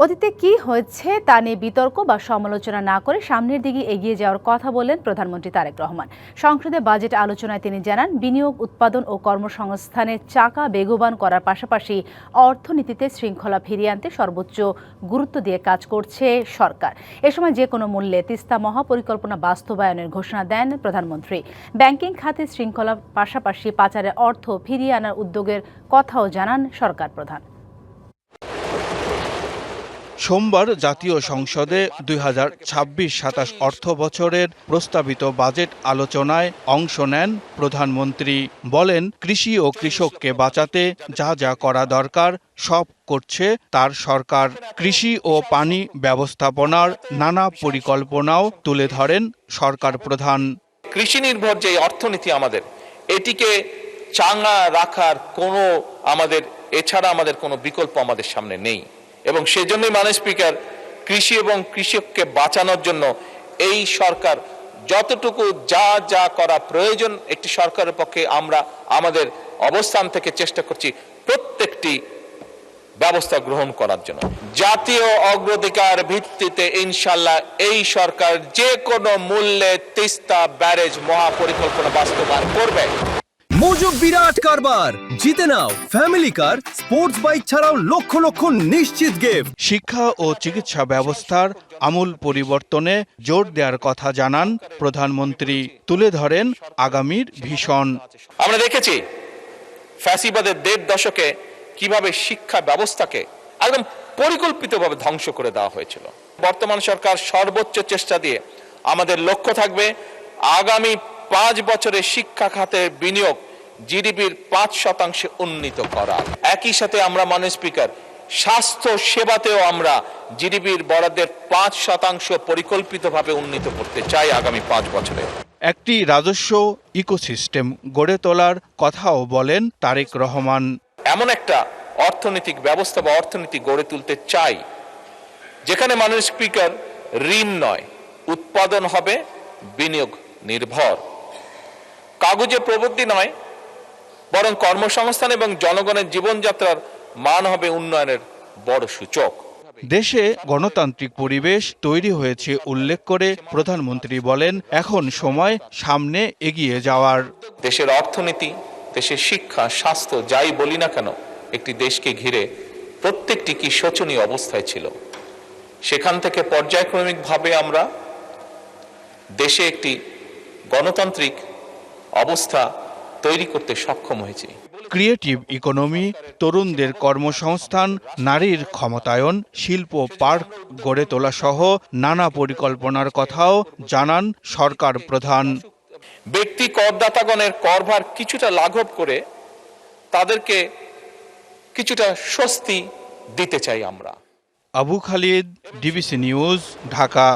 অতীতে কি হয়েছে তা নিয়ে বিতর্ক বা সমালোচনা না করে সামনের দিকে এগিয়ে যাওয়ার কথা বললেন প্রধানমন্ত্রী তারেক রহমান। সংসদে বাজেট আলোচনায় তিনি জানান, বিনিয়োগ, উৎপাদন ও কর্মসংস্থানের চাকা বেগবান করার পাশাপাশি অর্থনীতিতে শৃঙ্খলা ফিরিয়ে আনতে সর্বোচ্চ গুরুত্ব দিয়ে কাজ করছে সরকার। এ সময় যে কোনো মূল্যে তিস্তা মহাপরিকল্পনা বাস্তবায়নের ঘোষণা দেন প্রধানমন্ত্রী। ব্যাংকিং খাতে শৃঙ্খলার পাশাপাশি পাচারের অর্থ ফিরিয়ে আনার উদ্যোগের কথাও জানান সরকার প্রধান। সোমবার জাতীয় সংসদে 2026-27 অর্থ বছরের প্রস্তাবিত বাজেট আলোচনায় অংশ নেন প্রধানমন্ত্রী। বলেন, কৃষি ও কৃষককে বাঁচাতে যা যা করা দরকার সব করছে তার সরকার। কৃষি ও পানি ব্যবস্থাপনার নানা পরিকল্পনাও তুলে ধরেন সরকার প্রধান। কৃষি নির্ভর যে অর্থনীতি আমাদের, এটিকে চাঙ্গা রাখার এছাড়া আমাদের কোনো বিকল্প আমাদের সামনে নেই এবং সেজন্যই মাননীয় স্পিকার, কৃষি এবং কৃষককে বাঁচানোর জন্য এই সরকার যতটুকু যা যা করা প্রয়োজন একটি সরকারের পক্ষে আমরা আমাদের অবস্থান থেকে চেষ্টা করছি প্রত্যেকটি ব্যবস্থা গ্রহণ করার জন্য। জাতীয় অগ্রাধিকার ভিত্তিতে ইনশাআল্লাহ এই সরকার যে কোনো মূল্যে তিস্তা ব্যারেজ মহাপরিকল্পনা বাস্তবায়ন করবে। মজুক বিরাট কারবার, জিতে নাও ফ্যামিলি কার, স্পোর্টস বাইক ছাড়াও লক্ষ লক্ষ নিশ্চিত গিফট। শিক্ষা ও চিকিৎসা ব্যবস্থার আমূল পরিবর্তনে জোর দেওয়ার কথা জানান প্রধানমন্ত্রী। তুলে ধরেন আগামীর ভিশন। আমরা দেখেছি ফ্যাসিবাদের ১.৫ দশকে কিভাবে শিক্ষা ব্যবস্থাকে একদম পরিকল্পিতভাবে ধ্বংস করে দেওয়া হয়েছিল। বর্তমান সরকার সর্বোচ্চ চেষ্টা দিয়ে আমাদের লক্ষ্য থাকবে আগামী ৫ বছরে শিক্ষা খাতের বিনিয়োগ জিডিপির ৫% উন্নীত করা। একই সাথে আমরা মাননীয় স্পিকার, স্বাস্থ্য সেবাতেও আমরা জিডিপির বরাদ্দের ৫% পরিকল্পিতভাবে উন্নীত করতে চাই আগামী ৫ বছরে। একটি রাজস্ব ইকোসিস্টেম গড়ে তোলার কথাও বলেন তারেক রহমান। এমন একটা অর্থনৈতিক ব্যবস্থা বা অর্থনীতি গড়ে তুলতে চাই যেখানে মাননীয় স্পিকার, ঋণ নয়, উৎপাদন হবে বিনিয়োগ নির্ভর, কাগজে প্রবৃদ্ধি নয় বরং কর্মসংস্থান এবং জনগণের জীবনযাত্রার মান হবে উন্নয়নের বড় সূচক। দেশে গণতান্ত্রিক পরিবেশ তৈরি হয়েছে উল্লেখ করে প্রধানমন্ত্রী বলেন, এখন সময় সামনে এগিয়ে যাওয়ার। দেশের অর্থনীতি, দেশের শিক্ষা, স্বাস্থ্য যাই বলি না কেন, একটি দেশকে ঘিরে প্রত্যেকটি কি শোচনীয় অবস্থায় ছিল। সেখান থেকে পর্যায়ক্রমিকভাবে আমরা দেশে একটি গণতান্ত্রিক অবস্থা তৈরি করতে সক্ষম হয়েছি। ক্রিয়েটিভ ইকোনমি, তরুণদের কর্মসংস্থান, নারীর ক্ষমতায়ন, শিল্প পার্ক গড়ে তোলা সহ নানা পরিকল্পনার কথাও জানান সরকার প্রধান। ব্যক্তি করদাতাগণের করভার কিছুটা লাঘব করে তাদেরকে কিছুটা স্বস্তি দিতে চাই আমরা। Abu Khalid, DBC news, Dhaka.